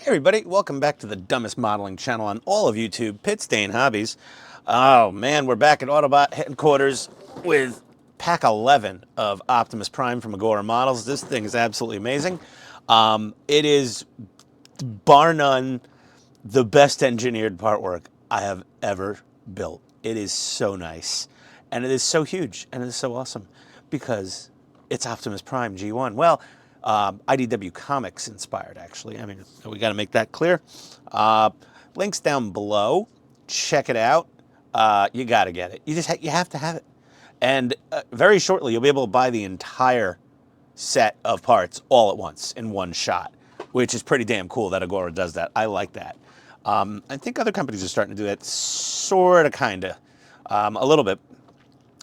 Hey everybody, welcome back to the dumbest modeling channel on all of YouTube, Pit Stain Hobbies. Oh man, we're back at Autobot headquarters with pack 11 of Optimus Prime from Agora Models. This thing is absolutely amazing. It is, bar none, the best engineered part work I have ever built. It is so nice, and it is so huge, and it is so awesome, because it's Optimus Prime G1. Well, IDW Comics inspired, actually. I mean, we got to make that clear. Links down below. Check it out. You got to get it. You have to have it. And very shortly, you'll be able to buy the entire set of parts all at once in one shot, which is pretty damn cool that Agora does that. I like that. I think other companies are starting to do that, sort of, kind of, a little bit.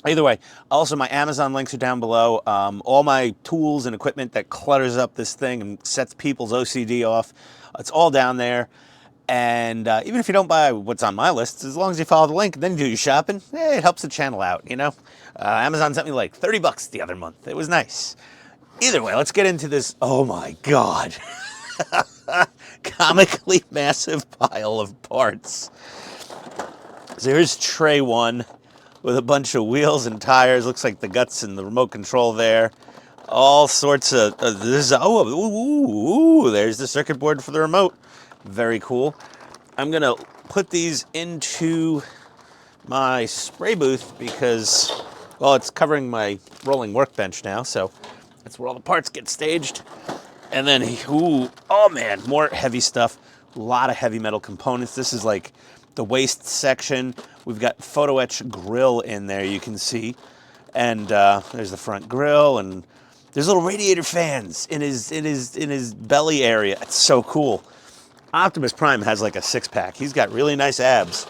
Either way, also my Amazon links are down below. All my tools and equipment that clutters up this thing and sets people's OCD off, it's all down there. And even if you don't buy what's on my list, as long as you follow the link and then you do your shopping, it helps the channel out, you know? Amazon sent me like 30 bucks the other month. It was nice. Either way, let's get into this, oh my God, comically massive pile of parts. So here's tray one with a bunch of wheels and tires. Looks like the guts and the remote control there. All sorts of, this, there's the circuit board for the remote. Very cool. I'm gonna put these into my spray booth because, well, it's covering my rolling workbench now, so that's where all the parts get staged. And then, oh man, more heavy stuff. A lot of heavy metal components. This is like the waist section. We've got photo etch grill in there, you can see. And there's the front grill, and there's little radiator fans in his belly area. It's so cool. Optimus Prime has like a 6-pack. He's got really nice abs.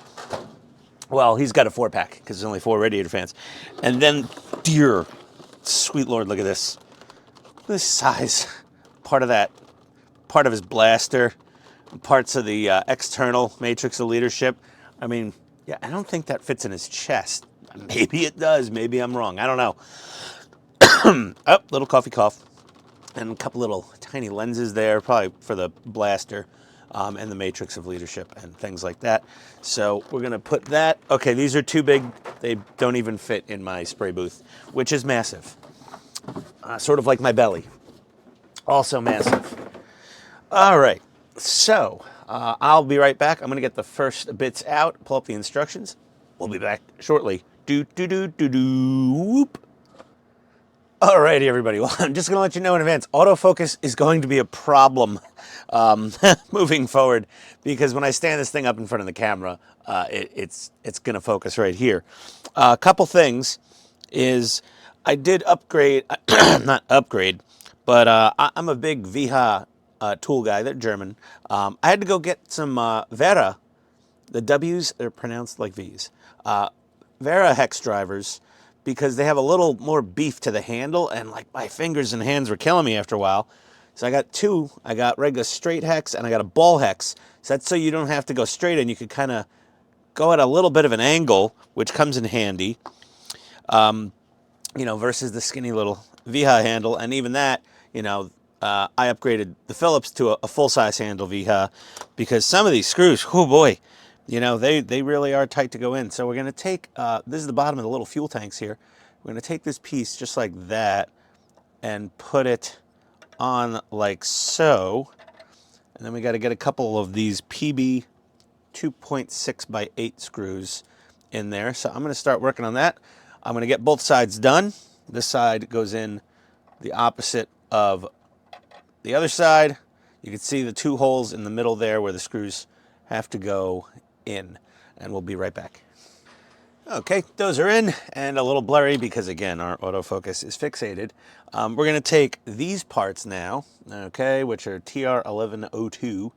Well, he's got a 4-pack because there's only 4 radiator fans. And then, dear, sweet Lord, look at this. This size. Part of his blaster, parts of the external matrix of leadership. I mean, yeah, I don't think that fits in his chest. Maybe it does. Maybe I'm wrong. I don't know. Oh, little coffee cough. And a couple little tiny lenses there, probably for the blaster and the matrix of leadership and things like that. So we're going to put that. Okay, these are too big. They don't even fit in my spray booth, which is massive. Sort of like my belly. Also massive. All right, so I'll be right back. I'm going to get the first bits out, pull up the instructions. We'll be back shortly. Whoop. All righty, everybody. Well, I'm just going to let you know in advance, autofocus is going to be a problem moving forward, because when I stand this thing up in front of the camera, it's going to focus right here. A couple things is I did upgrade, not upgrade, but I'm a big VH tool guy. They're German. I had to go get some Vera. The W's are pronounced like V's. Vera hex drivers, because they have a little more beef to the handle, and like my fingers and hands were killing me after a while. So I got 2. I got regular straight hex and I got a ball hex. So that's so you don't have to go straight, and you could kind of go at a little bit of an angle, which comes in handy. You know, versus the skinny little VH handle. And even that, you know, I upgraded the Phillips to a full-size handle VH, because some of these screws, oh boy, you know, they really are tight to go in. So we're going to take, this is the bottom of the little fuel tanks here. We're going to take this piece just like that and put it on like so. And then we got to get a couple of these PB 2.6 by 8 screws in there. So I'm going to start working on that. I'm going to get both sides done. This side goes in the opposite of the other side. You can see the 2 holes in the middle there where the screws have to go in, and we'll be right back. Okay, those are in and a little blurry because, again, our autofocus is fixated. We're going to take these parts now, okay, which are TR1102.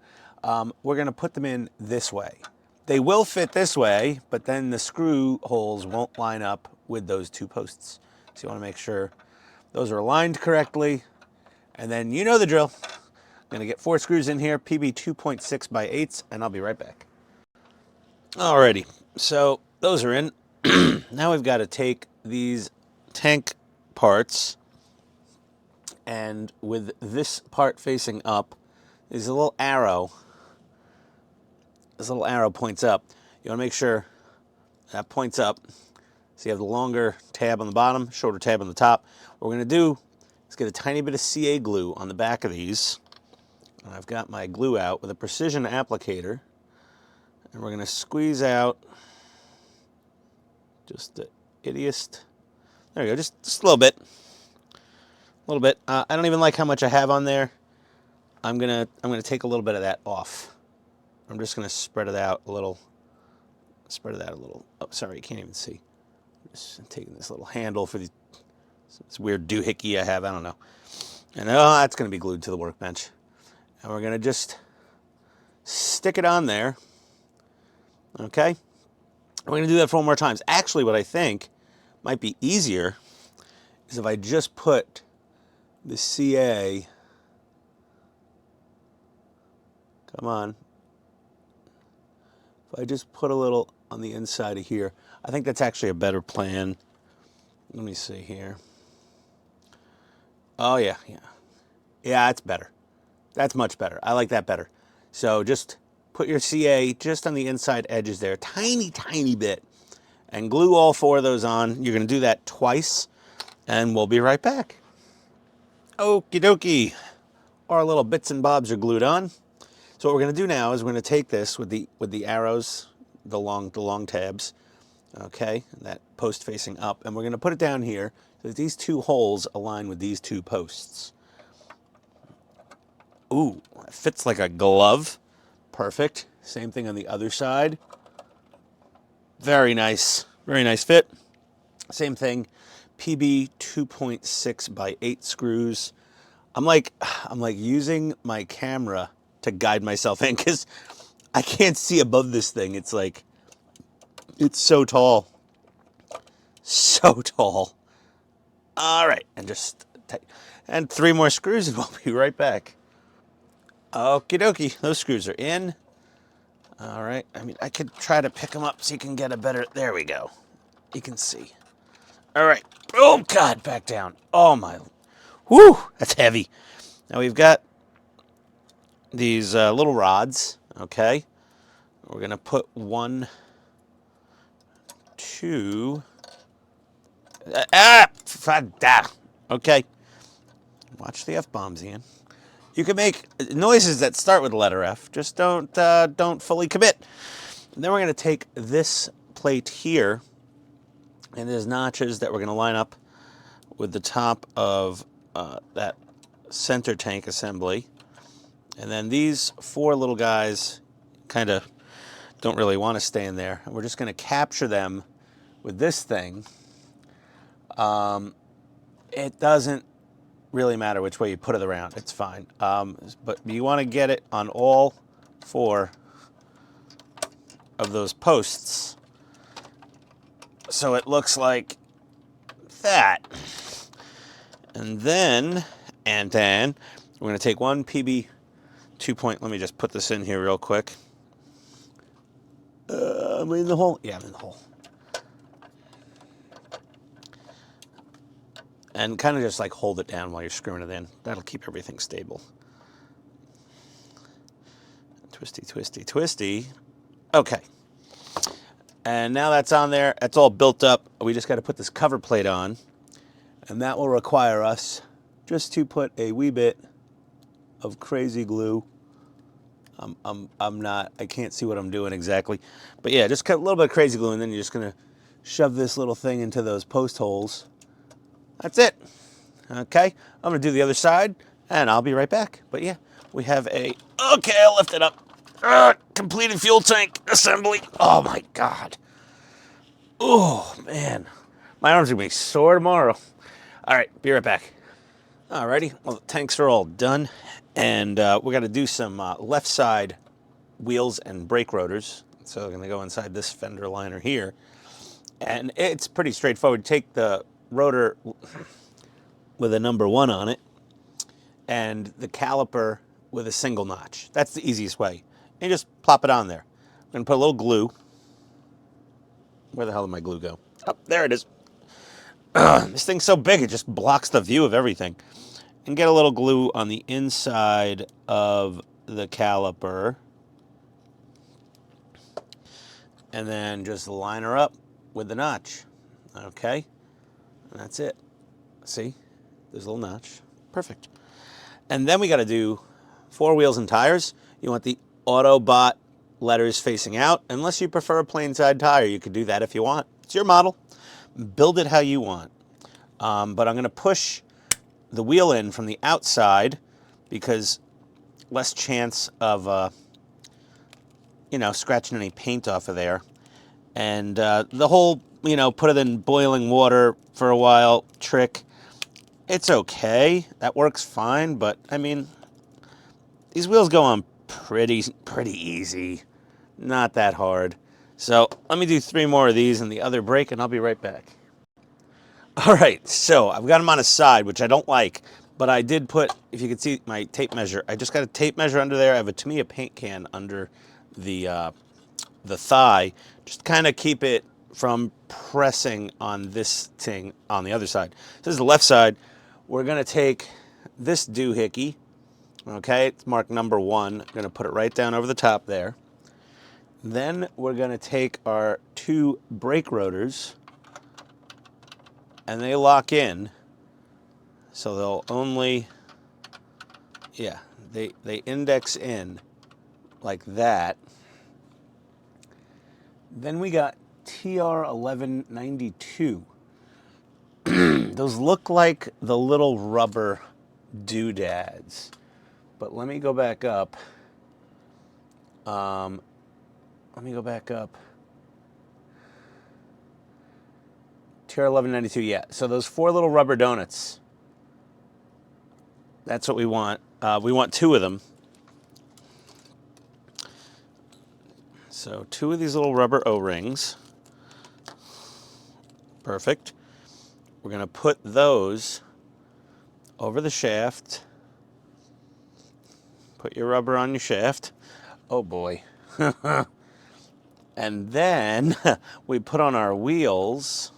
We're going to put them in this way. They will fit this way, but then the screw holes won't line up with those 2 posts. So you want to make sure those are aligned correctly, and then you know the drill. I'm going to get 4 screws in here, PB 2.6 by 8s, and I'll be right back. Alrighty, so those are in. Now we've got to take these tank parts, and with this part facing up, there's a little arrow. This little arrow points up. You want to make sure that points up. So you have the longer tab on the bottom, shorter tab on the top. What we're going to do is get a tiny bit of CA glue on the back of these. And I've got my glue out with a precision applicator. And we're going to squeeze out just the ittiest. There we go, just a little bit. A little bit. I don't even like how much I have on there. I'm gonna take a little bit of that off. I'm just gonna spread it out a little. Spread it out a little. Oh, sorry, you can't even see. I'm just taking this little handle for this weird doohickey I have. I don't know. And that's gonna be glued to the workbench. And we're gonna just stick it on there. Okay. We're gonna do that 4 more times. Actually, what I think might be easier is if I just put the CA. Come on. If I just put a little on the inside of here, I think that's actually a better plan. Let me see here. Oh, yeah. Yeah, that's better. That's much better. I like that better. So just put your CA just on the inside edges there, tiny, tiny bit, and glue all 4 of those on. You're going to do that twice, and we'll be right back. Okie dokie. Our little bits and bobs are glued on. So what we're going to do now is we're going to take this with the arrows, the long tabs, okay, that post facing up, and we're going to put it down here so that these 2 holes align with these 2 posts. Ooh, it fits like a glove. Perfect. Same thing on the other side. Very nice fit. Same thing. PB 2.6 by 8 screws. I'm like using my camera to guide myself in because I can't see above this thing. It's like, it's so tall. So tall. All right, and 3 more screws and we'll be right back. Okie dokie, those screws are in. All right, I mean, I could try to pick them up so you can get a better, there we go. You can see. All right, oh God, back down. Oh my, whew, that's heavy. Now we've got these little rods, okay? We're gonna put 1, 2, okay. Watch the F-bombs, Ian. You can make noises that start with the letter F, just don't fully commit. And then we're gonna take this plate here, and there's notches that we're gonna line up with the top of that center tank assembly. And then these 4 little guys kind of don't really want to stay in there. And we're just going to capture them with this thing. It doesn't really matter which way you put it around. It's fine. But you want to get it on all 4 of those posts so it looks like that. And then we're going to take 1 PB 2 point. Let me just put this in here real quick. Am I in the hole? Yeah, I'm in the hole. And kind of just like hold it down while you're screwing it in. That'll keep everything stable. Twisty, twisty, twisty. Okay. And now that's on there. It's all built up. We just got to put this cover plate on. And that will require us just to put a wee bit of crazy glue. I can't see what I'm doing exactly. But yeah, just cut a little bit of crazy glue, and then you're just gonna shove this little thing into those post holes. That's it. Okay, I'm gonna do the other side, and I'll be right back. But yeah, we have okay, I'll lift it up. Completed fuel tank assembly. Oh my God. Oh man, my arms are gonna be sore tomorrow. All right, be right back. Alrighty, well, the tanks are all done, and we're gonna do some left side wheels and brake rotors. So we're gonna go inside this fender liner here, and it's pretty straightforward. Take the rotor with a number 1 on it, and the caliper with a single notch. That's the easiest way. And you just plop it on there. I'm gonna put a little glue. Where the hell did my glue go? Oh, there it is. This thing's so big, it just blocks the view of everything. And get a little glue on the inside of the caliper. And then just line her up with the notch. Okay? And that's it. See? There's a little notch. Perfect. And then we got to do 4 wheels and tires. You want the Autobot letters facing out. Unless you prefer a plain side tire, you could do that if you want. It's your model. Build it how you want. But I'm going to push the wheel in from the outside because less chance of, scratching any paint off of there. And the whole, put it in boiling water for a while trick, it's okay. That works fine. But, I mean, these wheels go on pretty easy. Not that hard. So let me do 3 more of these and the other brake, and I'll be right back. All right, so I've got them on a side, which I don't like, but I did put, if you can see my tape measure, I just got a tape measure under there. I have a Tamiya paint can under the thigh, just to kind of keep it from pressing on this thing on the other side. This is the left side. We're going to take this doohickey, okay, it's marked number 1. I'm going to put it right down over the top there. Then we're going to take our 2 brake rotors, and they lock in, so they'll only, they index in like that. Then we got TR1192. Those look like the little rubber doodads. But let me go back up. TR1192, yeah. So those 4 little rubber donuts. That's what we want. We want 2 of them. So 2 of these little rubber O-rings. Perfect. We're going to put those over the shaft. Put your rubber on your shaft. Oh boy. And then we put on our wheels,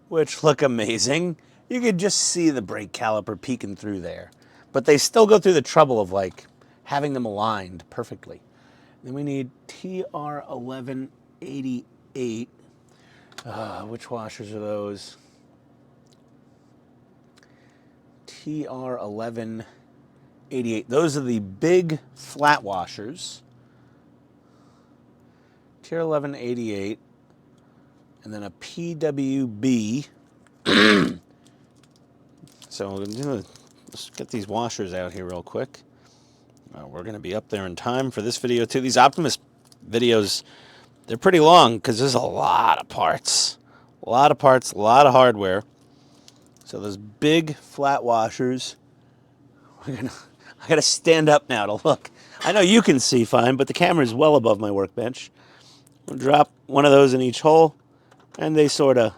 which look amazing. You could just see the brake caliper peeking through there. But they still go through the trouble of like having them aligned perfectly. Then we need TR1188. Which washers are those? TR1188. Those are the big flat washers. TR1188. And then a PWB. So let's get these washers out here real quick. We're going to be up there in time for this video too. These Optimus videos, they're pretty long because there's a lot of parts. A lot of hardware. So those big flat washers, I got to stand up now to look. I know you can see fine, but the camera is well above my workbench. We'll drop one of those in each hole, and they sort of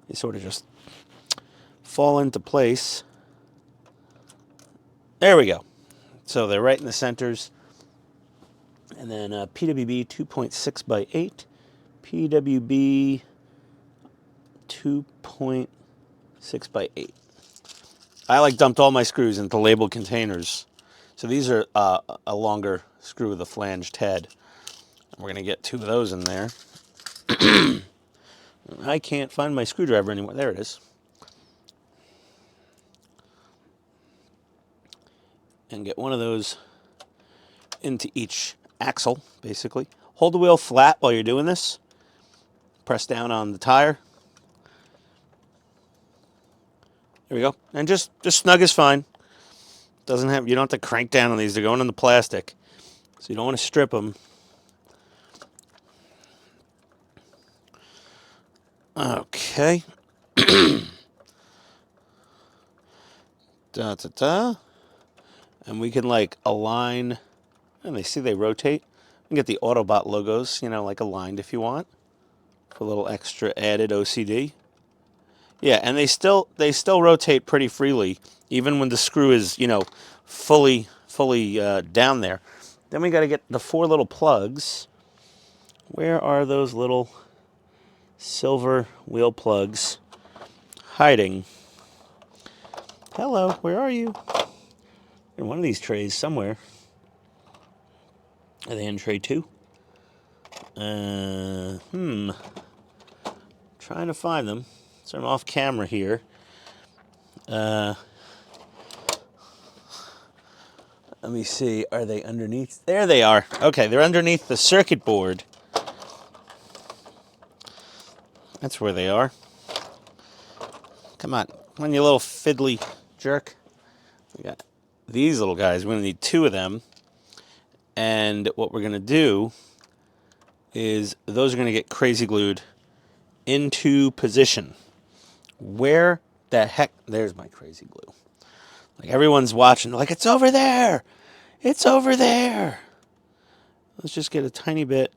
just fall into place. There we go. So they're right in the centers. And then PWB 2.6 by 8, PWB 2.6 by 8. I dumped all my screws into labeled containers. So these are a longer screw with a flanged head. We're going to get 2 of those in there. I can't find my screwdriver anymore. There it is. And get one of those into each axle, basically. Hold the wheel flat while you're doing this. Press down on the tire. There we go. And just snug is fine. You don't have to crank down on these. They're going in the plastic. So you don't want to strip them. Okay. And we can align, and they rotate. You can get the Autobot logos, aligned if you want, for a little extra added OCD. Yeah, and they still rotate pretty freely, even when the screw is, fully down there. Then we got to get the 4 little plugs. Where are those little silver wheel plugs hiding? Hello, where are you? in one of these trays somewhere. Are they in tray 2? Trying to find them. So I'm off camera here. Let me see. Are they underneath? There they are. Okay, they're underneath the circuit board. That's where they are. Come on, you little fiddly jerk. We got these little guys. We're going to need 2 of them. And what we're going to do is those are going to get crazy glued into position. Where the heck? There's my crazy glue. Like everyone's watching, like, it's over there. It's over there. Let's just get a tiny bit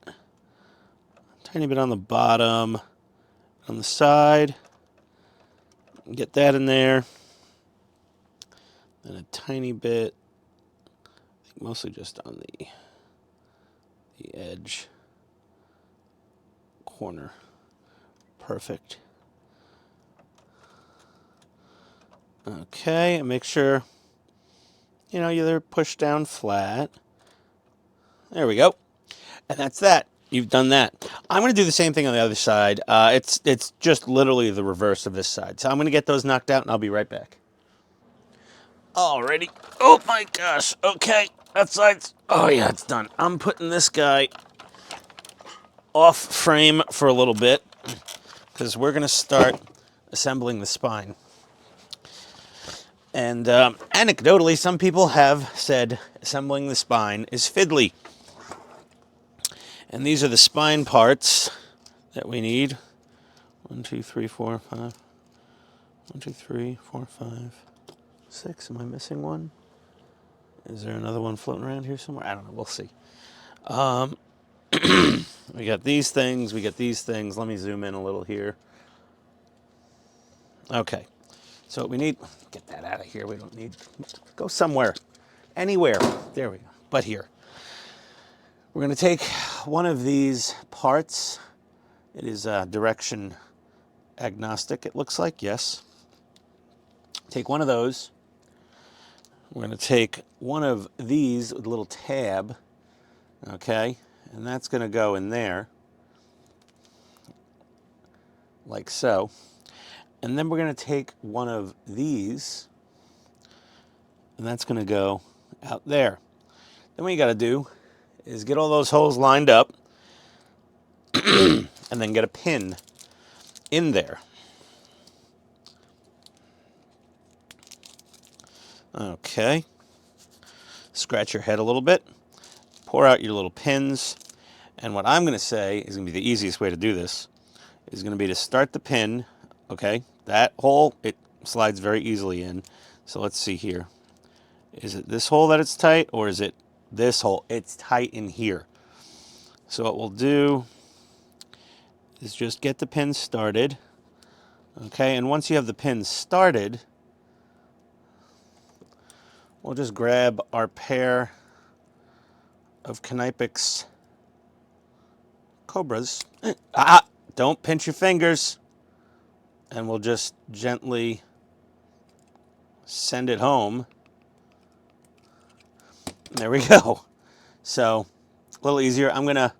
on the bottom, on the side. Get that in there. And a tiny bit, I think mostly just on the edge corner. Perfect. Okay, and make sure, they're pushed down flat. There we go. And that's that. You've done that. I'm going to do the same thing on the other side. It's just literally the reverse of this side. So I'm going to get those knocked out, and I'll be right back. Alrighty. Oh my gosh. Okay. That side's... Oh yeah, it's done. I'm putting this guy off frame for a little bit because we're going to start assembling the spine. And anecdotally, some people have said assembling the spine is fiddly. And these are the spine parts that we need. 1, 2, 3, 4, 5. 1, 2, 3, 4, 5, 6. Am I missing one? Is there another one floating around here somewhere? I don't know. We'll see. We got these things. We got these things. Let me zoom in a little here. Okay. So we need... Get that out of here. We don't need... Go somewhere. Anywhere. There we go. But here. We're going to take one of these parts. It is direction agnostic, it looks like. Yes. Take one of those. We're going to take one of these with a little tab. Okay. And that's going to go in there. Like so. And then we're going to take one of these. And that's going to go out there. Then what you got to do is get all those holes lined up and then get a pin in there. Okay. Scratch your head a little bit. Pour out your little pins. And what I'm going to say is going to be the easiest way to do this is going to be to start the pin. Okay. That hole, it slides very easily in. So let's see here. Is it this hole that it's tight, or is it this hole? It's tight in here. So what we'll do is just get the pin started. Okay, and once you have the pin started, we'll just grab our pair of Knipex Cobras. Don't pinch your fingers. And we'll just gently send it home. There we go. So, a little easier. I'm gonna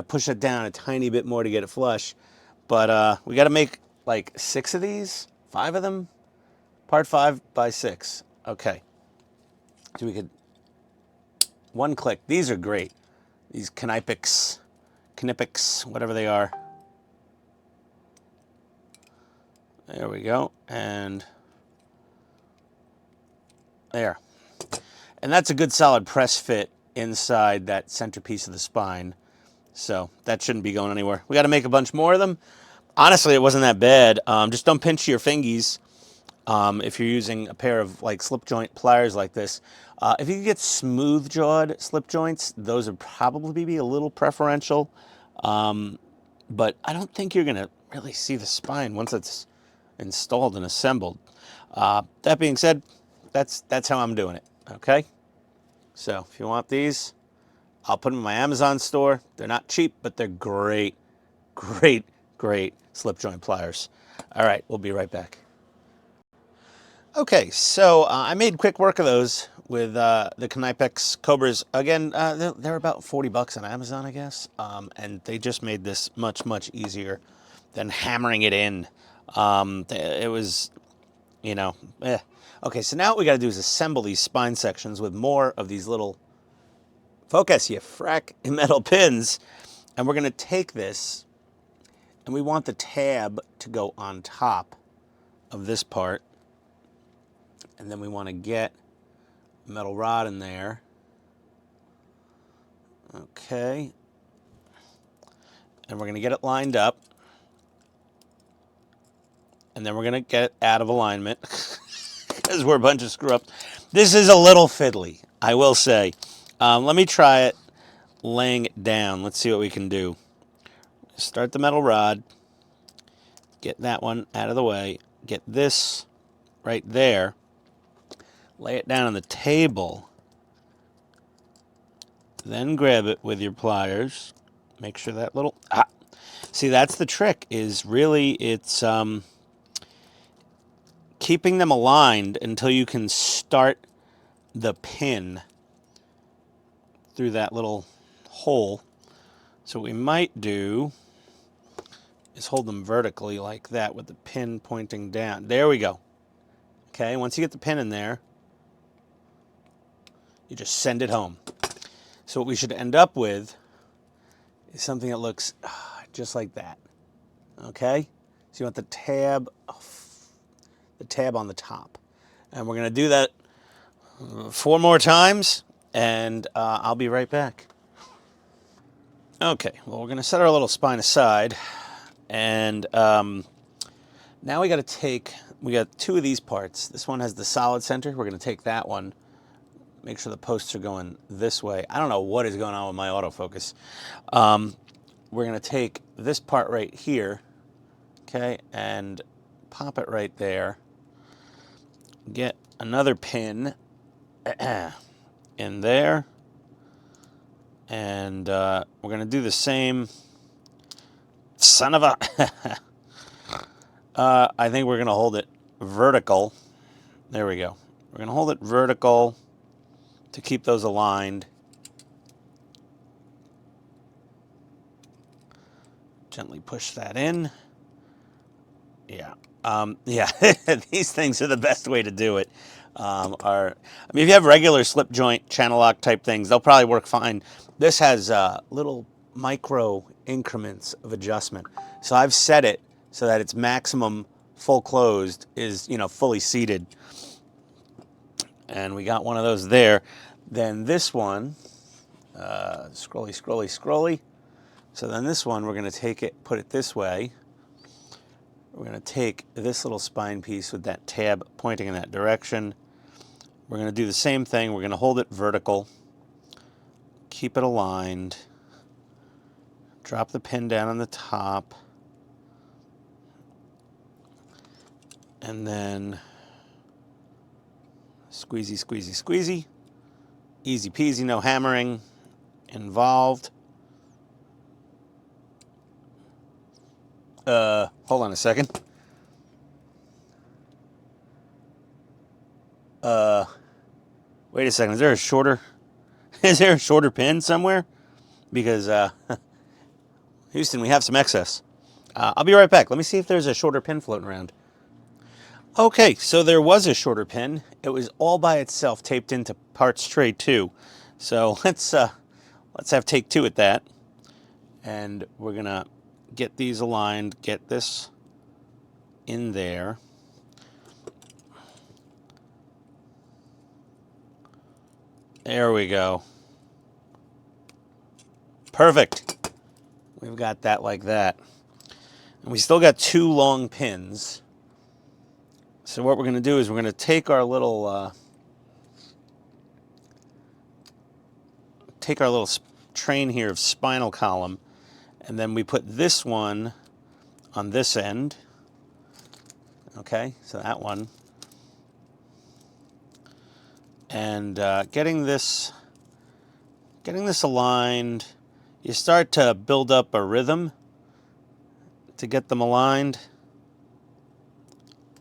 push it down a tiny bit more to get it flush. But we gotta make like 6 of these, 5 of them. Part 5 by 6. Okay. So we could, one click. These are great. These Knipex, whatever they are. There we go. And there. And that's a good solid press fit inside that centerpiece of the spine. So that shouldn't be going anywhere. We got to make a bunch more of them. Honestly, it wasn't that bad. Just don't pinch your fingies if you're using a pair of like slip joint pliers like this. If you can get smooth jawed slip joints, those would probably be a little preferential. But I don't think you're going to really see the spine once it's installed and assembled. That being said, that's how I'm doing it. Okay. So if you want these, I'll put them in my Amazon store. They're not cheap, but they're great, great, great slip joint pliers. All right, we'll be right back. Okay, so I made quick work of those with the Knipex Cobras. Again, they're about 40 bucks on Amazon, I guess. And they just made this much, much easier than hammering it in. It was, you know, eh. Okay, so now what we got to do is assemble these spine sections with more of these little, focus, you frack, metal pins. And we're going to take this, and we want the tab to go on top of this part. And then we want to get a metal rod in there. Okay. And we're going to get it lined up. And then we're going to get it out of alignment because we're a bunch of screw-ups. This is a little fiddly, I will say. Let me try it laying it down. Let's see what we can do. Start the metal rod. Get that one out of the way. Get this right there. Lay it down on the table. Then grab it with your pliers. Make sure that little... See, that's the trick, is really it's keeping them aligned until you can start the pin through that little hole. So what we might do is hold them vertically like that with the pin pointing down. There we go. Okay, once you get the pin in there, you just send it home. So what we should end up with is something that looks just like that. Okay? So you want the tab on the top. And we're going to do that 4 more times, and I'll be right back. Okay, well, we're going to set our little spine aside, and now we got we got 2 of these parts. This one has the solid center. We're going to take that one, make sure the posts are going this way. I don't know what is going on with my autofocus. We're going to take this part right here, okay, and pop it right there. Get another pin in there, and we're going to do the same. Son of a... I think we're going to hold it vertical. There we go. We're going to hold it vertical to keep those aligned. Gently push that in. Yeah. Yeah, these things are the best way to do it. I mean, if you have regular slip joint channel lock type things, they'll probably work fine. This has little micro increments of adjustment. So I've set it so that its maximum full closed is, fully seated. And we got one of those there. Then this one, scrolly, scrolly, scrolly. So then this one, we're going to take it, put it this way. We're going to take this little spine piece with that tab pointing in that direction. We're going to do the same thing. We're going to hold it vertical, keep it aligned, drop the pin down on the top, and then squeezy, squeezy, squeezy. Easy peasy, no hammering involved. Hold on a second. Wait a second. Is there a shorter pin somewhere? Because, Houston, we have some excess. I'll be right back. Let me see if there's a shorter pin floating around. Okay, so there was a shorter pin. It was all by itself taped into parts tray 2. So let's have take 2 at that. And we're going to get these aligned, get this in there. There we go. Perfect. We've got that like that. And we still got 2 long pins. So what we're going to do is we're going to take our little train here of spinal column, and then we put this one on this end. Okay, so that one. And getting this aligned, you start to build up a rhythm to get them aligned.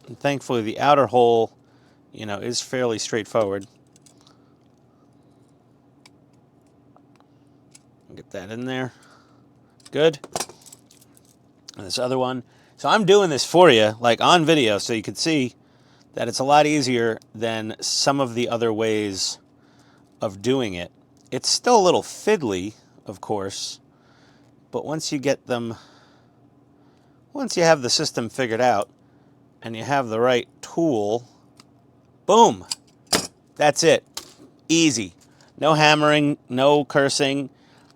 And thankfully the outer hole, is fairly straightforward. Get that in there. Good. And this other one. So I'm doing this for you, like on video, so you can see that it's a lot easier than some of the other ways of doing it. It's still a little fiddly, of course, but once you get them, once you have the system figured out and you have the right tool, boom, that's it. Easy. No hammering, no cursing.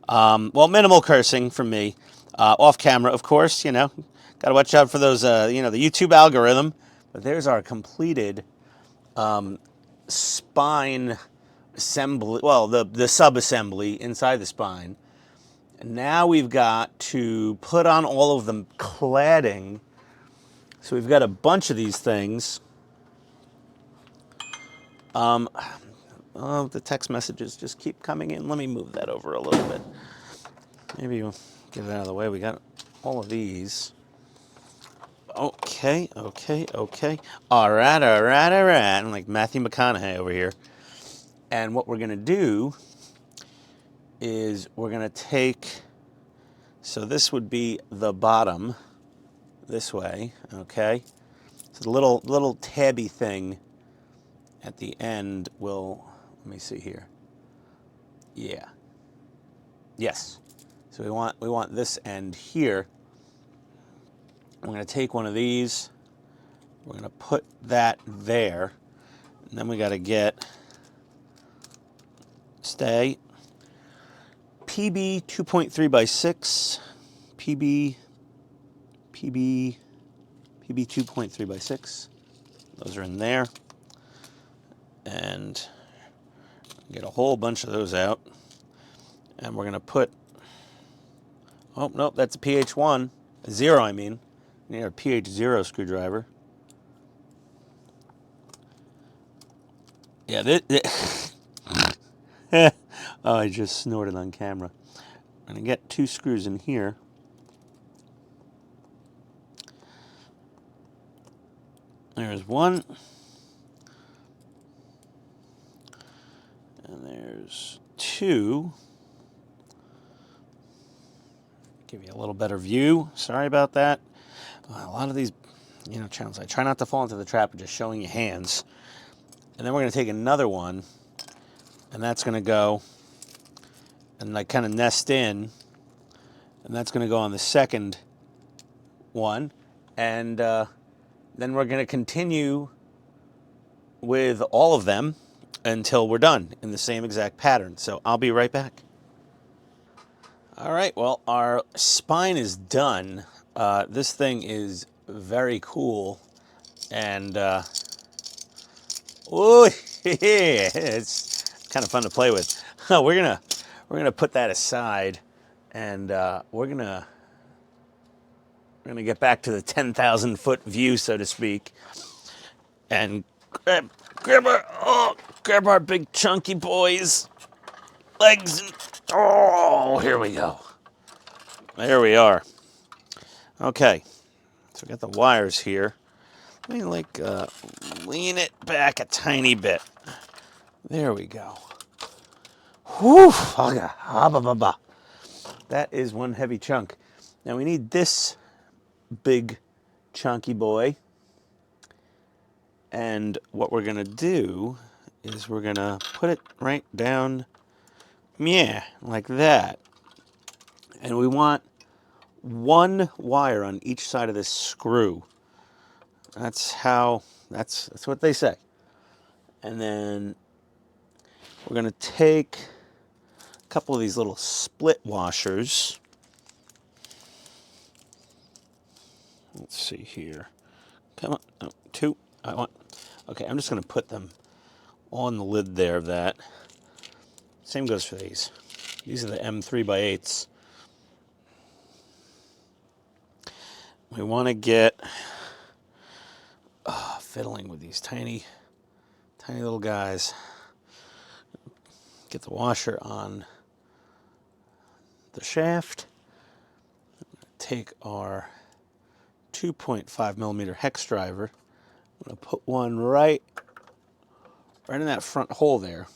Well, minimal cursing from me. Off camera, of course, you know. Got to watch out for those, you know, the YouTube algorithm. But there's our completed spine assembly, well, the sub-assembly inside the spine. And now we've got to put on all of the cladding. So we've got a bunch of these things. Oh, the text messages just keep coming in. Let me move that over a little bit. Maybe we'll get it out of the way. We got all of these. Okay. All right. I'm like Matthew McConaughey over here. And what we're going to do is we're going to take, so this would be the bottom this way, okay? So the little tabby thing at the end will, let me see here. Yeah. Yes. So we want this end here. I'm going to take one of these. We're going to put that there. And then we got to get, stay, PB 2.3 by 6, PB 2.3 by 6. Those are in there. And get a whole bunch of those out. And we're going to put, oh, nope, that's a PH1. 0, I mean. You need a PH0 screwdriver. Yeah, oh, I just snorted on camera. I'm going to get 2 screws in here. There's one. And there's 2. Give you a little better view. Sorry about that. A lot of these, you know, channels, I try not to fall into the trap of just showing you hands. And then we're going to take another one, and that's going to go and like kind of nest in, and that's going to go on the second one. And then we're going to continue with all of them until we're done in the same exact pattern. So I'll be right back. All right, well, our spine is done. This thing is very cool, and oh, it's kind of fun to play with. we're gonna put that aside, and we're gonna get back to the 10,000 foot view, so to speak, and grab our big chunky boys legs. And, oh, here we go. There we are. Okay, so we got the wires here. Let me like lean it back a tiny bit. There we go. Whew! That is one heavy chunk. Now we need this big chunky boy. And what we're gonna do is we're gonna put it right down, yeah, like that. And we want one wire on each side of this screw. That's what they say. And then we're gonna take a couple of these little split washers. Let's see here. Come on, oh, 2. I want. Okay, I'm just gonna put them on the lid there of that. Same goes for these. These are the M3x8s. We want to get fiddling with these tiny little guys. Get the washer on the shaft. Take our 2.5 millimeter hex driver. I'm going to put one right in that front hole there.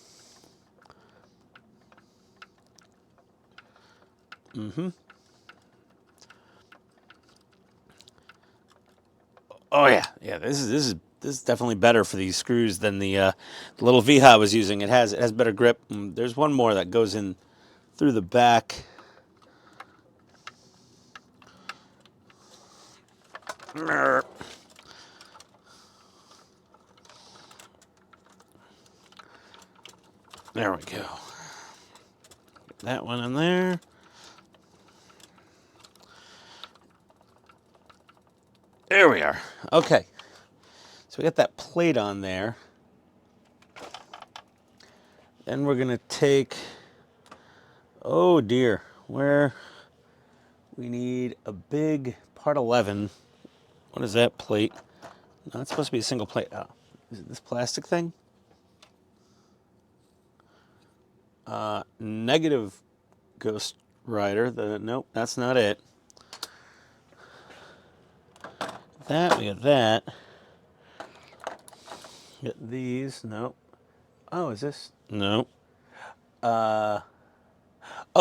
Oh yeah, yeah. This is definitely better for these screws than the little V-Hot I was using. It has better grip. There's one more that goes in through the back. There we go. Get that one in there. There we are. Okay. So we got that plate on there. Then we're going to take, oh dear, where we need a big part 11. What is that plate? No, it's supposed to be a single plate. Oh, is it this plastic thing? Negative Ghost Rider. Nope, that's not it. We got that. Get these. Nope. Oh, is this? Nope. Oh,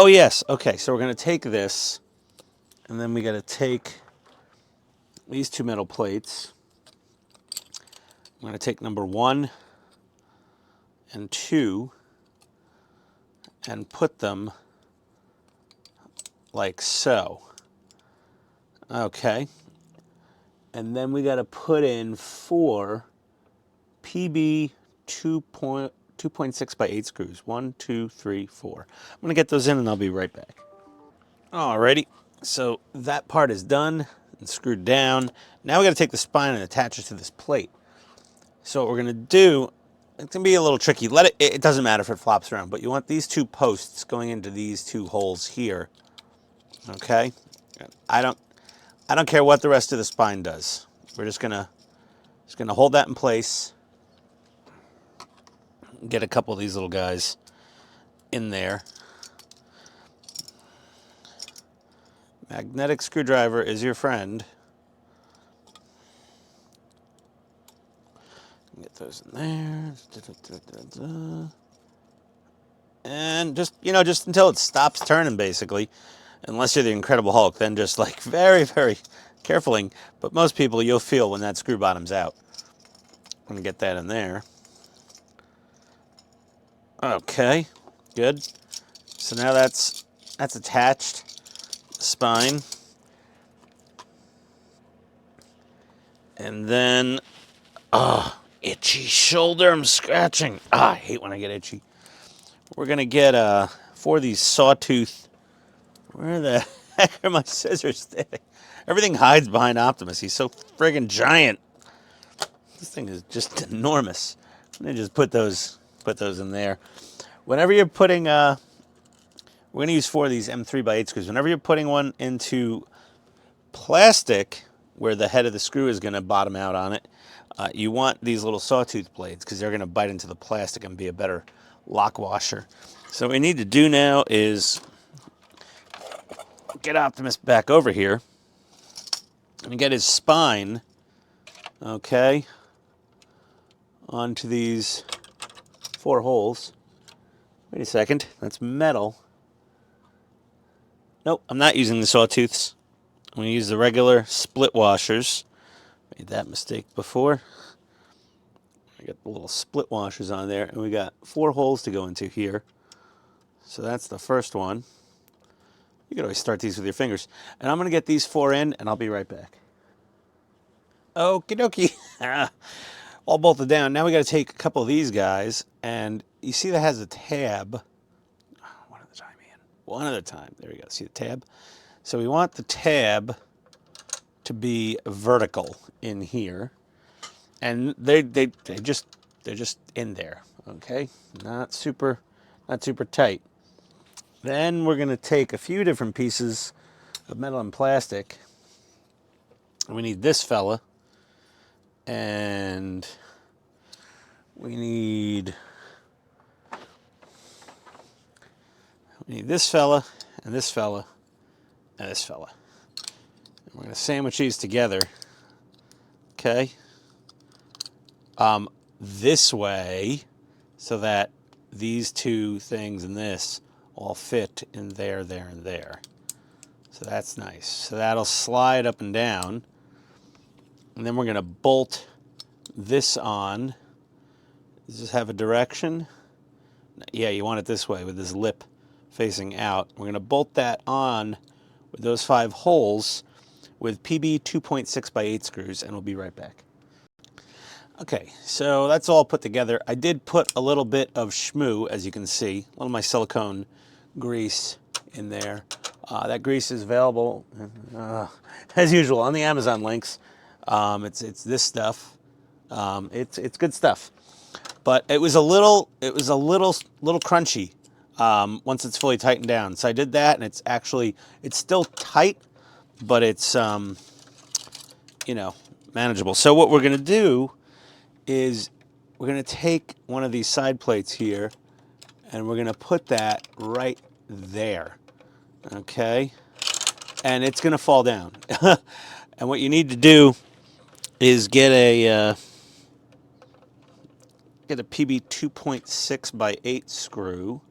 yes. Okay, so we're going to take this, and then we got to take these two metal plates. I'm going to take number 1 and 2 and put them like so. Okay. And then we got to put in 4 PB 2.6 by 8 screws. 1, 2, 3, 4. I'm going to get those in and I'll be right back. Alrighty. So that part is done and screwed down. Now we got to take the spine and attach it to this plate. So what we're going to do, it's going to be a little tricky. It doesn't matter if it flops around, but you want these 2 posts going into these 2 holes here. Okay? I don't care what the rest of the spine does. We're just gonna hold that in place. Get a couple of these little guys in there. Magnetic screwdriver is your friend. Get those in there. And just until it stops turning, basically. Unless you're the Incredible Hulk, then just like very, very carefully. But most people, you'll feel when that screw bottom's out. I'm gonna get that in there. Okay, good. So now that's attached. Spine. And then, itchy shoulder, I'm scratching. I hate when I get itchy. We're gonna get 4 of these sawtooth. Where the heck are my scissors standing? Everything hides behind Optimus. He's so friggin' giant. This thing is just enormous. I'm gonna just put those in there. Whenever you're putting, we're gonna use 4 of these M3 by 8 screws. Whenever you're putting one into plastic, where the head of the screw is gonna bottom out on it, you want these little sawtooth blades because they're gonna bite into the plastic and be a better lock washer. So what we need to do now is get Optimus back over here and get his spine, okay, onto these 4 holes. Wait a second, that's metal. Nope, I'm not using the sawtooths. I'm going to use the regular split washers. Made that mistake before. I got the little split washers on there, and we got 4 holes to go into here. So that's the first one. You can always start these with your fingers. And I'm going to get these 4 in, and I'll be right back. Okie dokie. All bolted down. Now we got to take a couple of these guys, and you see that has a tab. One at a time, Ian. One at a time. There we go. See the tab? So we want the tab to be vertical in here, and they're just in there. Okay, not super tight. Then we're going to take a few different pieces of metal and plastic. We need this fella, and we need this fella, and this fella, and this fella. And we're going to sandwich these together, okay? This way, so that these 2 things and this all fit in there, there, and there. So that's nice. So that'll slide up and down. And then we're going to bolt this on. Does this have a direction? Yeah, you want it this way with this lip facing out. We're going to bolt that on with those 5 holes with PB 2.6 by 8 screws, and we'll be right back. Okay, so that's all put together. I did put a little bit of schmoo, as you can see, a little of my silicone grease in there. That grease is available, as usual, on the Amazon links. It's this stuff. It's good stuff, but it was a little crunchy once it's fully tightened down. So I did that, and it's still tight, but it's manageable. So what we're gonna do is we're gonna take one of these side plates here, and we're gonna put that right there. Okay, and it's gonna fall down. And what you need to do is get a PB 2.6 by 8 screw.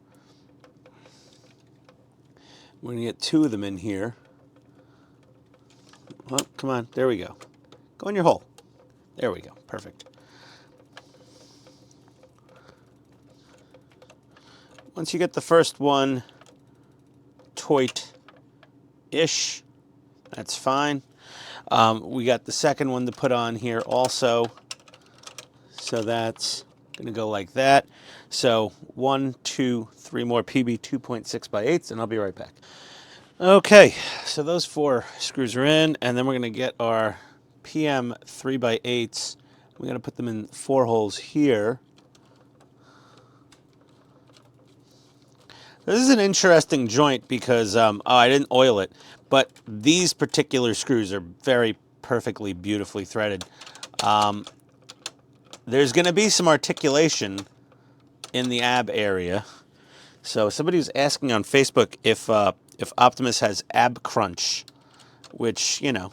We're gonna get 2 of them in here. Oh, come on, there we go. Go in your hole. There we go, perfect. Once you get the first one toit-ish, that's fine. We got the second one to put on here also. So that's gonna go like that. So 1, 2, 3 more PB 2.6 by 8s, and I'll be right back. Okay, so those 4 screws are in, and then we're gonna get our PM 3 by 8s. We're gonna put them in 4 holes here. This is an interesting joint because, I didn't oil it, but these particular screws are very perfectly, beautifully threaded. There's going to be some articulation in the ab area. So somebody was asking on Facebook if Optimus has ab crunch, which, will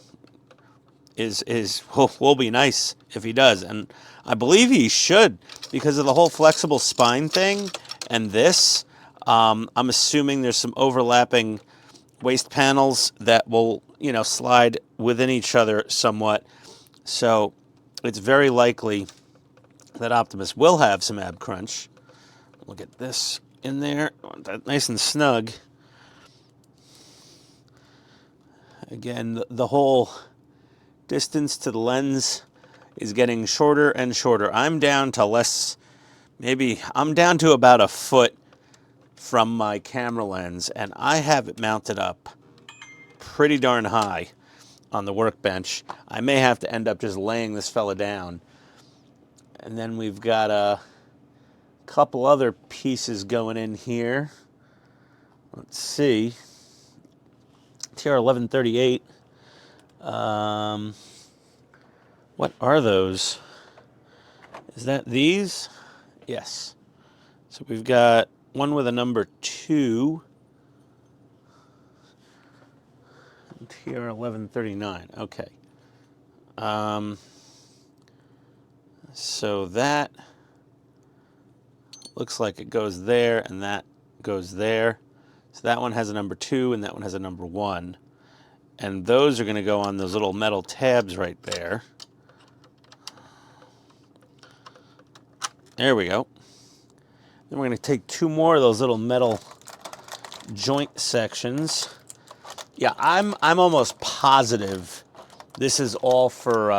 be nice if he does. And I believe he should because of the whole flexible spine thing and this. I'm assuming there's some overlapping waist panels that will, slide within each other somewhat. So it's very likely that Optimus will have some ab crunch. We'll get this in there, nice and snug. Again, the whole distance to the lens is getting shorter and shorter. I'm down to I'm down to about a foot from my camera lens, and I have it mounted up pretty darn high on the workbench. I may have to end up just laying this fella down. And then we've got a couple other pieces going in here. Let's see. TR1138. What are those? Is that these? Yes. So we've got one with a number 2. TR1139. Okay. So that looks like it goes there, and that goes there. So that one has a number 2, and that one has a number 1. And those are going to go on those little metal tabs right there. There we go. Then we're going to take 2 more of those little metal joint sections. Yeah, I'm almost positive this is all for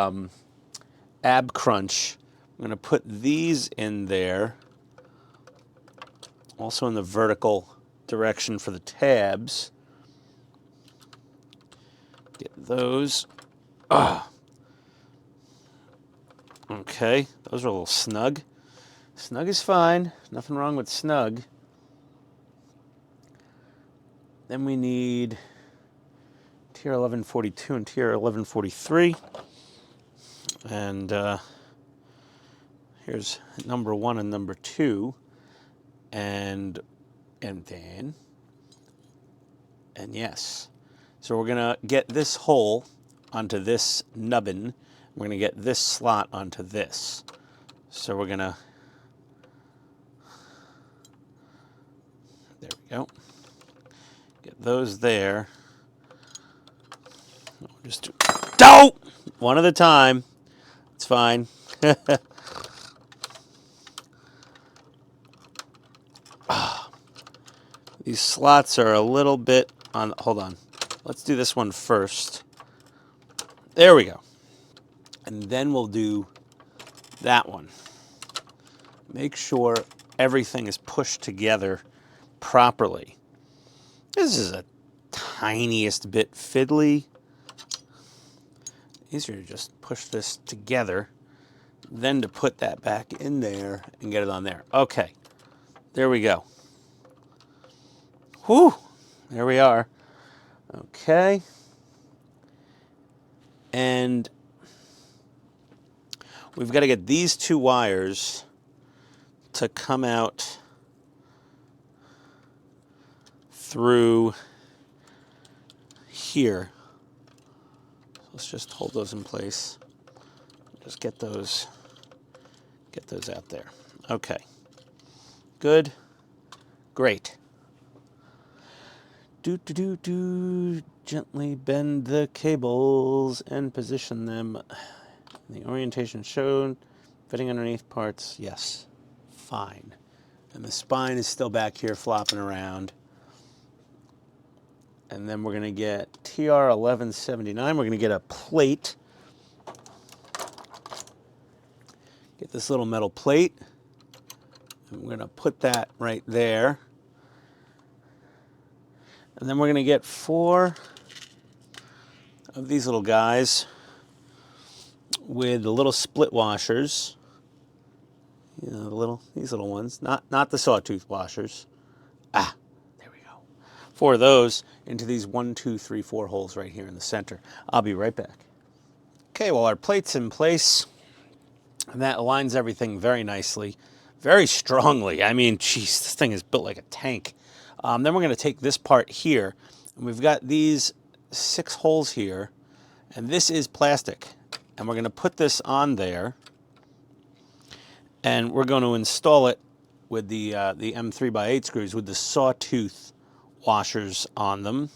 ab crunch. I'm going to put these in there, also in the vertical direction for the tabs. Get those. Okay, those are a little snug. Snug is fine. Nothing wrong with snug. Then we need TR1142 and TR1143. And here's number 1 and number 2. And yes. So we're going to get this hole onto this nubbin. We're going to get this slot onto this. So we're going to, there we go. Get those there. Ow! One at a time. It's fine. These slots are a little bit on. Hold on. Let's do this one first. There we go. And then we'll do that one. Make sure everything is pushed together properly. This is a tiniest bit fiddly. Easier to just push this together than to put that back in there and get it on there. Okay, there we go. Whew, there we are. Okay. And we've got to get these two wires to come out through here. Let's just hold those in place. Just get those out there. Okay. Good. Great. Gently bend the cables and position them. The orientation shown. Fitting underneath parts. Yes. Fine. And the spine is still back here flopping around. And then we're going to get TR1179. We're going to get a plate. Get this little metal plate. And we're going to put that right there. And then we're going to get 4 of these little guys with the little split washers. You know, these little ones. Not the sawtooth washers. Ah, there we go. 4 of those into these 1, 2, 3, 4 holes right here in the center. I'll be right back. Okay, well, our plate's in place. And that aligns everything very nicely, very strongly. I mean, geez, this thing is built like a tank. Then we're going to take this part here, and we've got these 6 holes here, and this is plastic. And we're going to put this on there, and we're going to install it with the M3x8 screws with the sawtooth washers on them.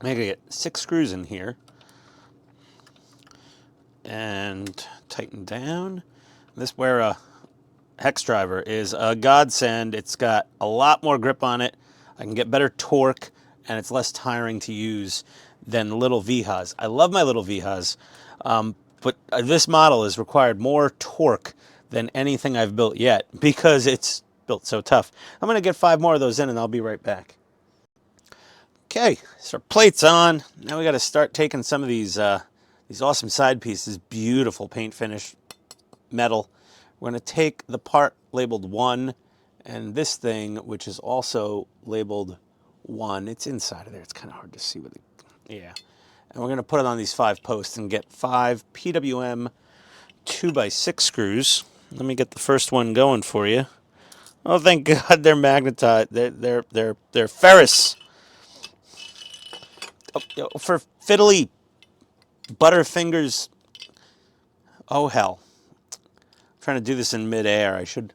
I'm going to get 6 screws in here. And tighten down. This Wera hex driver is a godsend. It's got a lot more grip on it. I can get better torque, and it's less tiring to use than little Vihas. I love my little Vihas, but this model has required more torque than anything I've built yet because it's built so tough. I'm going to get 5 more of those in, and I'll be right back. Okay, so our plate's on. Now we got to start taking some of these awesome side pieces, beautiful paint finish metal. We're going to take the part labeled 1 and this thing, which is also labeled 1. It's inside of there. It's kind of hard to see with it. Yeah. And we're going to put it on these 5 posts and get 5 PWM 2x6 screws. Let me get the first one going for you. Oh, thank God they're magnetized. They're ferrous. Oh, for fiddly Butterfingers. Oh, hell. I'm trying to do this in midair. I should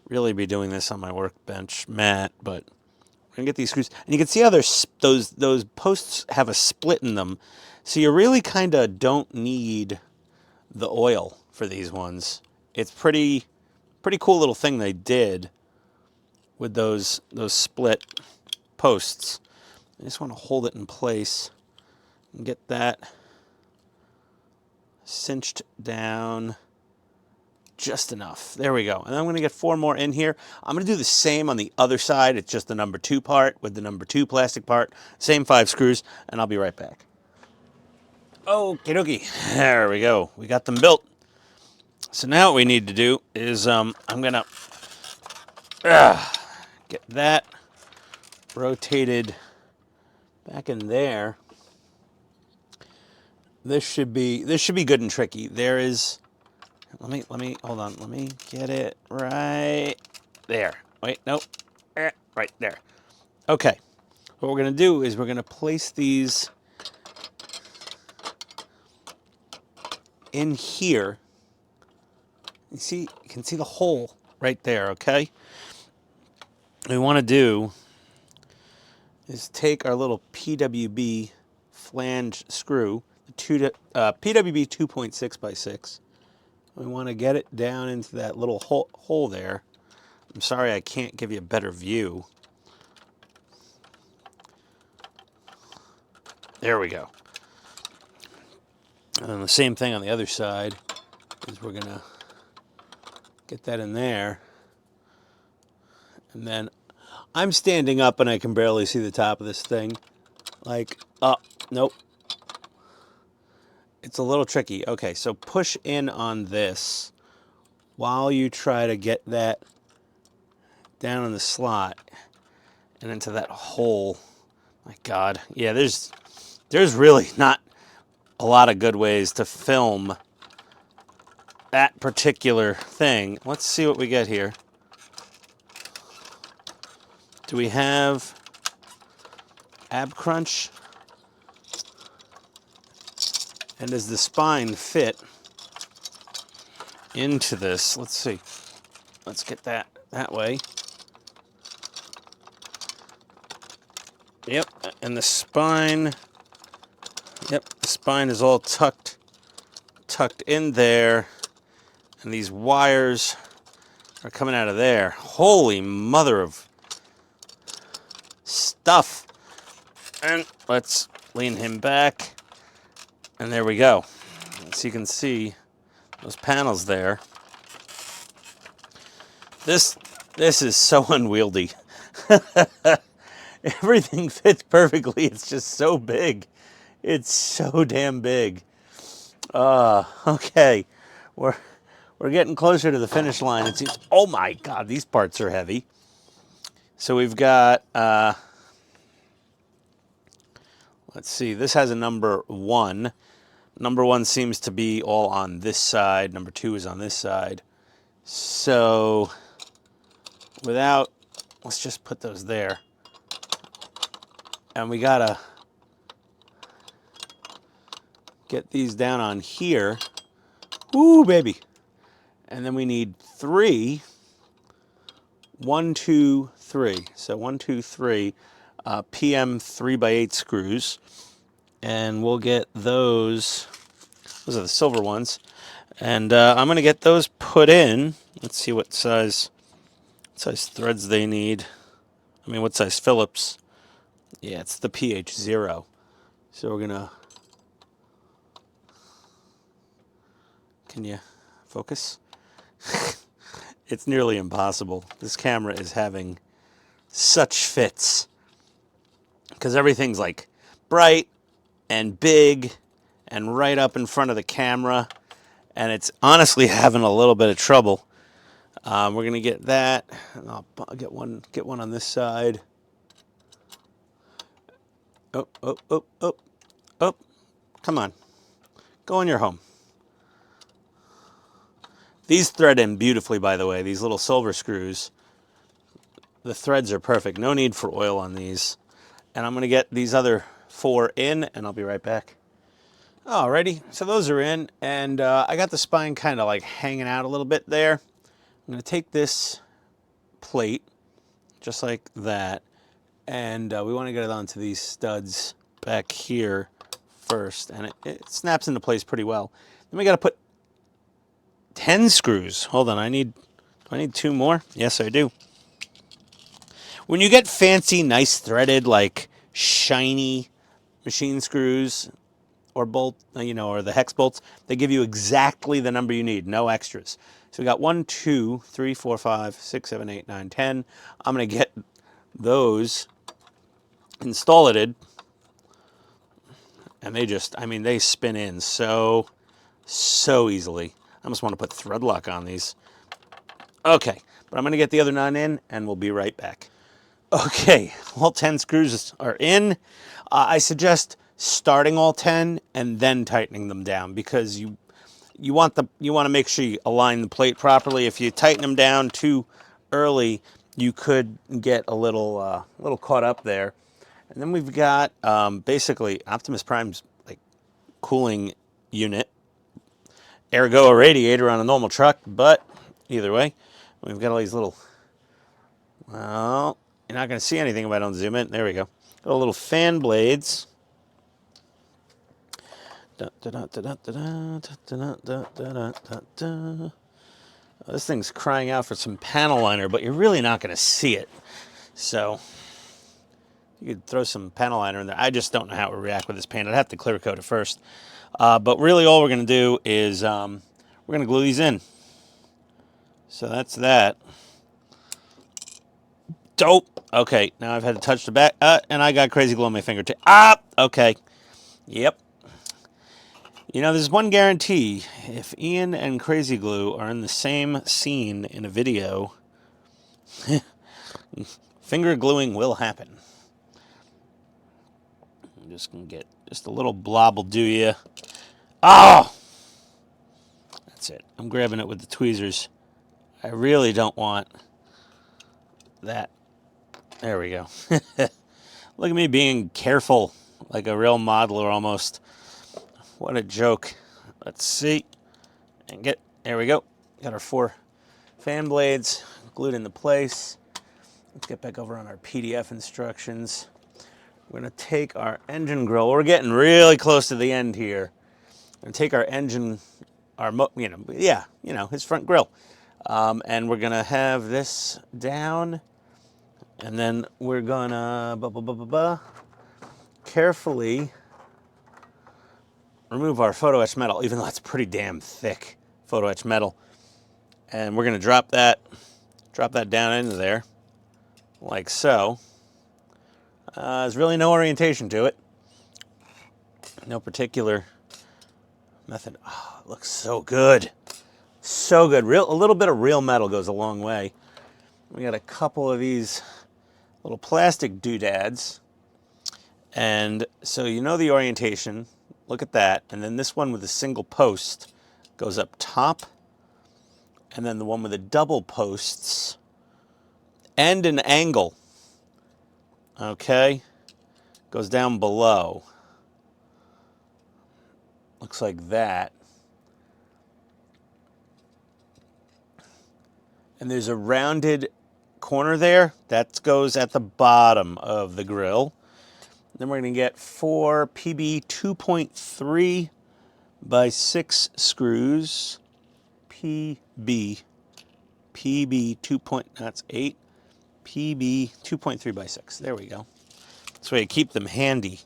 really be doing this on my workbench mat, but we're going to get these screws. And you can see how those posts have a split in them. So you really kind of don't need the oil for these ones. It's pretty cool little thing they did with those split posts. I just want to hold it in place and get that cinched down just enough. There we go. And I'm going to get 4 more in here. I'm going to do the same on the other side. It's just the number 2 part with the number 2 plastic part. Same 5 screws, and I'll be right back. Okie dokie. There we go. We got them built. So now what we need to do is I'm going to get that rotated back in there. This should be good and tricky. There is, let me hold on. Let me get it right there. Wait, nope. Right there. Okay. What we're going to do is we're going to place these in here. You can see the hole right there, okay? What we want to do is take our little PWB flange screw, the PWB 2.6 by 6. We want to get it down into that little hole there. I'm sorry I can't give you a better view. There we go. And then the same thing on the other side is we're going to get that in there. And then I'm standing up and I can barely see the top of this thing. Like, oh, nope. It's a little tricky. Okay, so push in on this while you try to get that down in the slot and into that hole. My God. Yeah, there's really not a lot of good ways to film that particular thing. Let's see what we get here. Do we have ab crunch? And does the spine fit into this? Let's see. Let's get that way. Yep, and the spine, yep, the spine is all tucked in there, and these wires are coming out of there. Holy mother of stuff. And let's lean him back, and there we go. So you can see those panels there. This is so unwieldy. Everything fits perfectly. It's just so big. It's so damn big. Okay, we're getting closer to the finish line. It seems. Oh my God, these parts are heavy. So we've got. Let's see. This has a number 1. Number 1 seems to be all on this side. Number 2 is on this side. So let's just put those there. And we gotta get these down on here. Ooh, baby. And then we need 3. 1, 2, 3. So 1, 2, 3 PM 3x8 screws. And we'll get those. Those are the silver ones. And I'm going to get those put in. Let's see what size threads they need. I mean, what size Phillips. Yeah, it's the PH0. So we're going to... Can you focus? It's nearly impossible. This camera is having such fits. Because everything's like bright and big and right up in front of the camera. And it's honestly having a little bit of trouble. We're going to get that. And I'll get one on this side. Oh, oh, oh, oh, oh. Come on. Go in your home. These thread in beautifully, by the way. These little silver screws. The threads are perfect. No need for oil on these. And I'm going to get these other 4 in, and I'll be right back. Alrighty, so those are in, and I got the spine kind of like hanging out a little bit there. I'm going to take this plate, just like that, and we want to get it onto these studs back here first, and it snaps into place pretty well. Then we got to put 10 screws. Hold on, do I need 2 more? Yes, I do. When you get fancy, nice threaded, like shiny machine screws or bolt, or the hex bolts, they give you exactly the number you need, no extras. So we got 1, 2, 3, 4, 5, 6, 7, 8, 9, 10. I'm going to get those installed, and they spin in so easily. I almost want to put thread lock on these. Okay, but I'm going to get the other 9 in, and we'll be right back. Okay, all 10 screws are in. I suggest starting all 10 and then tightening them down, because you want to make sure you align the plate properly. If you tighten them down too early, you could get a little caught up there. And then we've got basically Optimus Prime's like cooling unit, ergo a radiator on a normal truck, but either way, we've got all these little, well, you're not going to see anything if I don't zoom in. There we go. Got little fan blades. This thing's crying out for some panel liner, but you're really not going to see it. So you could throw some panel liner in there. I just don't know how it would react with this paint. I'd have to clear coat it first. But really all we're going to do is we're going to glue these in. So that's that. Dope. Okay, now I've had to touch the back, and I got crazy glue on my fingertip. Okay. Yep. You know, there's one guarantee. If Ian and Crazy Glue are in the same scene in a video, finger gluing will happen. I'm just going to get just a little blob will do you. Oh! That's it. I'm grabbing it with the tweezers. I really don't want that. There we go. Look at me being careful, like a real modeler almost. What a joke. Let's see. And there we go. Got our 4 fan blades glued into place. Let's get back over on our PDF instructions. We're going to take our engine grill. We're getting really close to the end here. We're going to take our engine, his front grill. And we're going to have this down. And then we're going to carefully remove our photo etch metal, even though it's pretty damn thick photo etch metal. And we're going to drop that down into there, like so. There's really no orientation to it. No particular method. Oh, it looks so good. So good. A little bit of real metal goes a long way. We got a couple of these little plastic doodads. And so you know the orientation. Look at that. And then this one with a single post goes up top. And then the one with the double posts and an angle, okay, goes down below. Looks like that. And there's a rounded corner there. That goes at the bottom of the grill. Then we're going to get 4 PB 2.3 by 6 screws. PB 2. That's 8. PB 2.3 by 6. There we go. This way you keep them handy.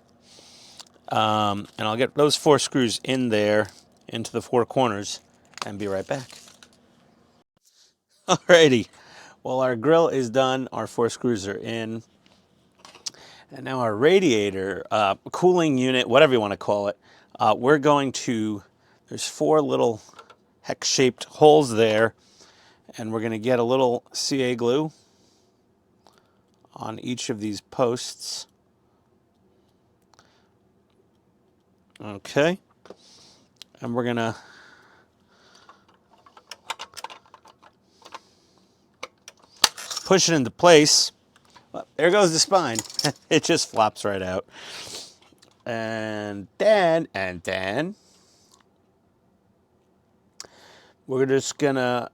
And I'll get those 4 screws in there into the 4 corners and be right back. Alrighty. Well, our grill is done. Our 4 screws are in. And now our radiator, cooling unit, whatever you want to call it, we're going to, there's 4 little hex-shaped holes there. And we're going to get a little CA glue on each of these posts. Okay. And we're going to push it into place. Well, there goes the spine. It just flops right out. And then we're just going to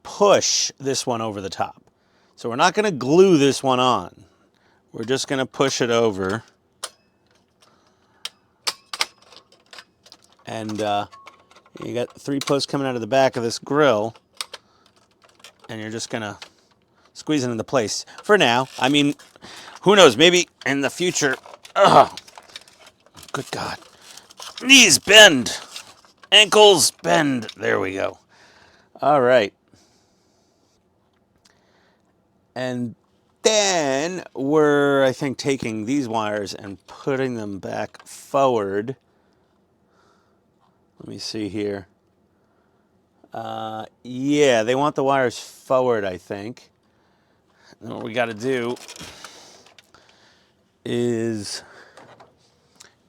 push this one over the top. So we're not going to glue this one on. We're just going to push it over. And you got 3 posts coming out of the back of this grill. And you're just going to squeeze it into place. For now, I mean, who knows? Maybe in the future. Ugh. Good God. Knees bend. Ankles bend. There we go. All right. And then we're, I think, taking these wires and putting them back forward. Let me see here. Yeah, they want the wires forward, I think. And what we got to do is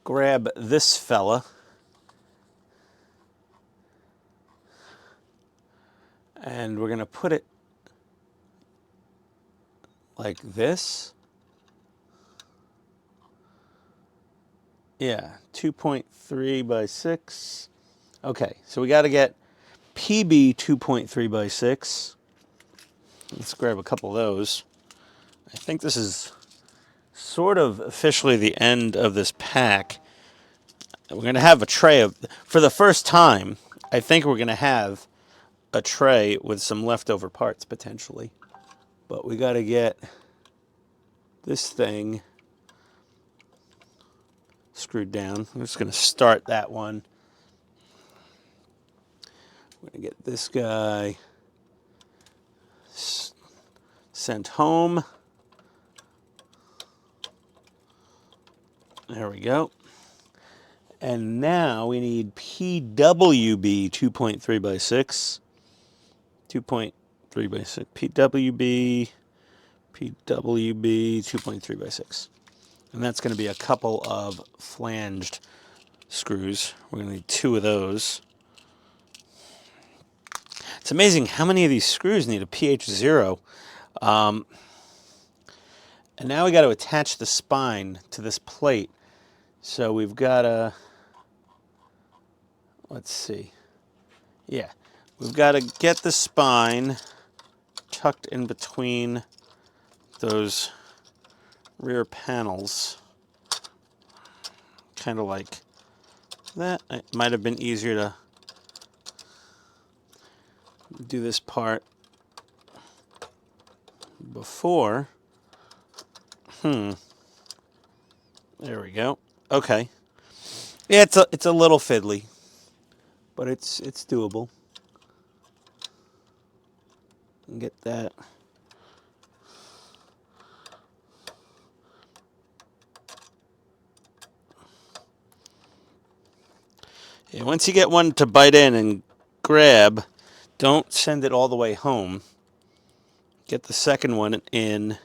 grab this fella. And we're going to put it like this. Yeah, 2.3 by 6. Okay, so we got to get PB 2.3 by 6. Let's grab a couple of those. I think this is sort of officially the end of this pack. And we're going to have a tray of, for the first time, I think we're going to have a tray with some leftover parts potentially. But we got to get this thing screwed down. I'm just going to start that one. We're going to get this guy sent home. There we go. And now we need PWB 2.3 by 6. 2.3 by 6. PWB 2.3 by 6. And that's going to be a couple of flanged screws. We're going to need 2 of those. It's amazing how many of these screws need a pH 0. And now we got to attach the spine to this plate. So we've got to, let's see. Yeah, we've got to get the spine tucked in between those rear panels. Kind of like that. It might have been easier to do this part before. There we go. Okay. Yeah, it's a little fiddly, but it's doable. And get that. Yeah, once you get one to bite in and grab, don't send it all the way home. Get the second one in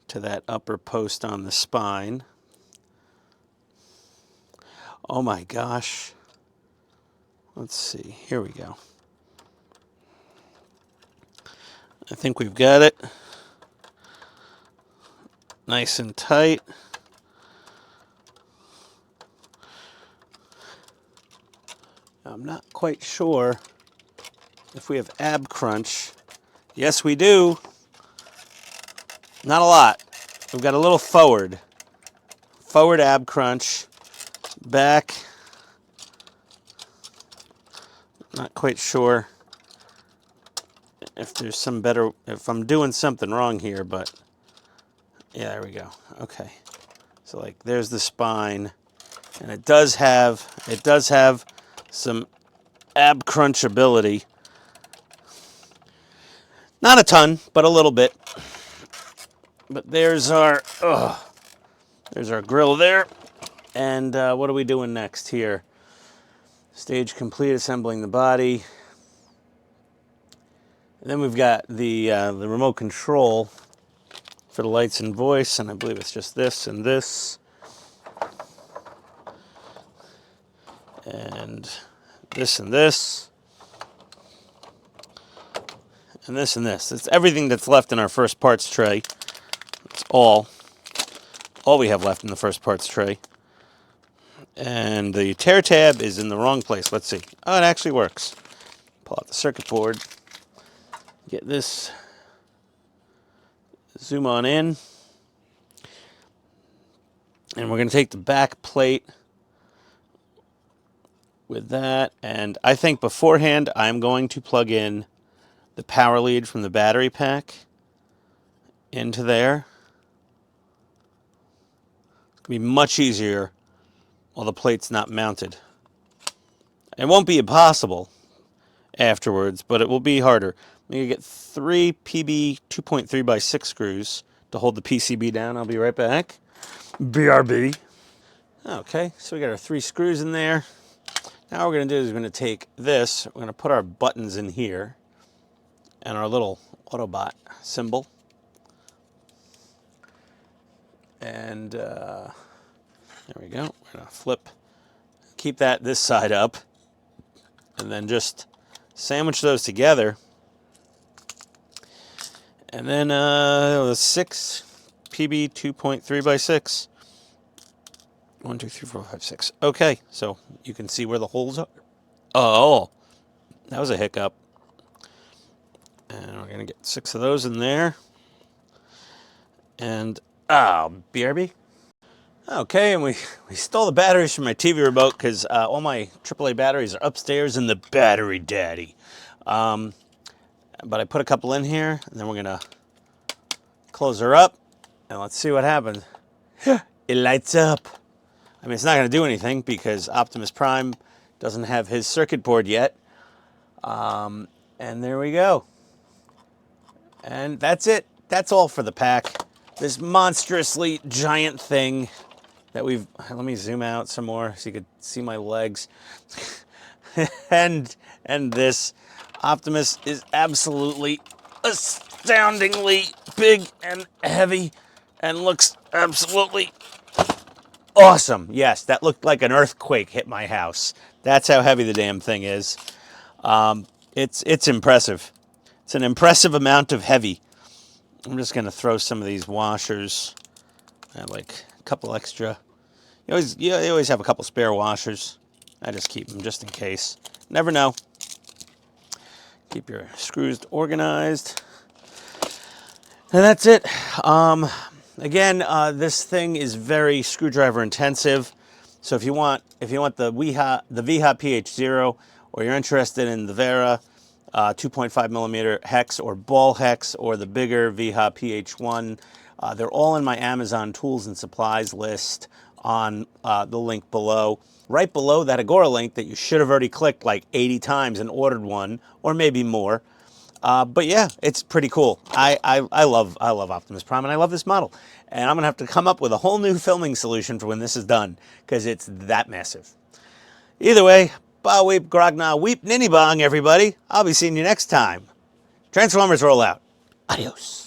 to that upper post on the spine. Oh my gosh. Let's see. Here we go. I think we've got it. Nice and tight. I'm not quite sure if we have ab crunch. Yes, we do. Not a lot. We've got a little forward. Forward ab crunch. Back. Not quite sure if there's some better, if I'm doing something wrong here, but yeah, there we go. Okay. So like there's the spine, and it does have some ab crunch ability. Not a ton, but a little bit. But there's our grill there. And what are we doing next here? Stage complete, assembling the body. And then we've got the remote control for the lights and voice, and I believe it's just this and this. And this and this. And this and this. It's everything that's left in our first parts tray. It's all we have left in the first parts tray. And the tear tab is in the wrong place. Let's see. Oh, it actually works. Pull out the circuit board. Get this. Zoom on in. And we're going to take the back plate with that. And I think beforehand, I'm going to plug in the power lead from the battery pack into there. It's going to be much easier while the plate's not mounted. It won't be impossible afterwards, but it will be harder. I'm going to get 3 PB 2.3 by 6 screws to hold the PCB down. I'll be right back. BRB. Okay, so we got our 3 screws in there. Now what we're going to do is we're going to take this, we're going to put our buttons in here, and our little Autobot symbol. And there we go. We're going to flip, keep that this side up, and then just sandwich those together. And then the 6 PB 2.3 by 6. 1, 2, 3, 4, 5, 6. Okay, so you can see where the holes are. Oh, that was a hiccup. And we're going to get 6 of those in there. And, BRB. Okay, and we stole the batteries from my TV remote because all my AAA batteries are upstairs in the battery daddy. But I put a couple in here, and then we're going to close her up, and let's see what happens. It lights up. I mean, it's not going to do anything because Optimus Prime doesn't have his circuit board yet. And there we go. And that's it. That's all for the pack. This monstrously giant thing that we've... Let me zoom out some more so you could see my legs. and this Optimus is absolutely astoundingly big and heavy and looks absolutely awesome. Yes, that looked like an earthquake hit my house. That's how heavy the damn thing is. It's impressive. It's an impressive amount of heavy. I'm just going to throw some of these washers. I have like a couple extra. You always have a couple spare washers. I just keep them just in case. Never know. Keep your screws organized. And that's it. Again, this thing is very screwdriver intensive. So if you want the VHA PH0, or you're interested in the Vera 2.5 millimeter hex or ball hex, or the bigger VHA PH1, they're all in my Amazon tools and supplies list on the link below. Right below that Agora link that you should have already clicked like 80 times and ordered one, or maybe more. But yeah, it's pretty cool. I love Optimus Prime, and I love this model. And I'm gonna have to come up with a whole new filming solution for when this is done, because it's that massive. Either way, ba weep grogna weep ninny bong, everybody. I'll be seeing you next time. Transformers roll out. Adios.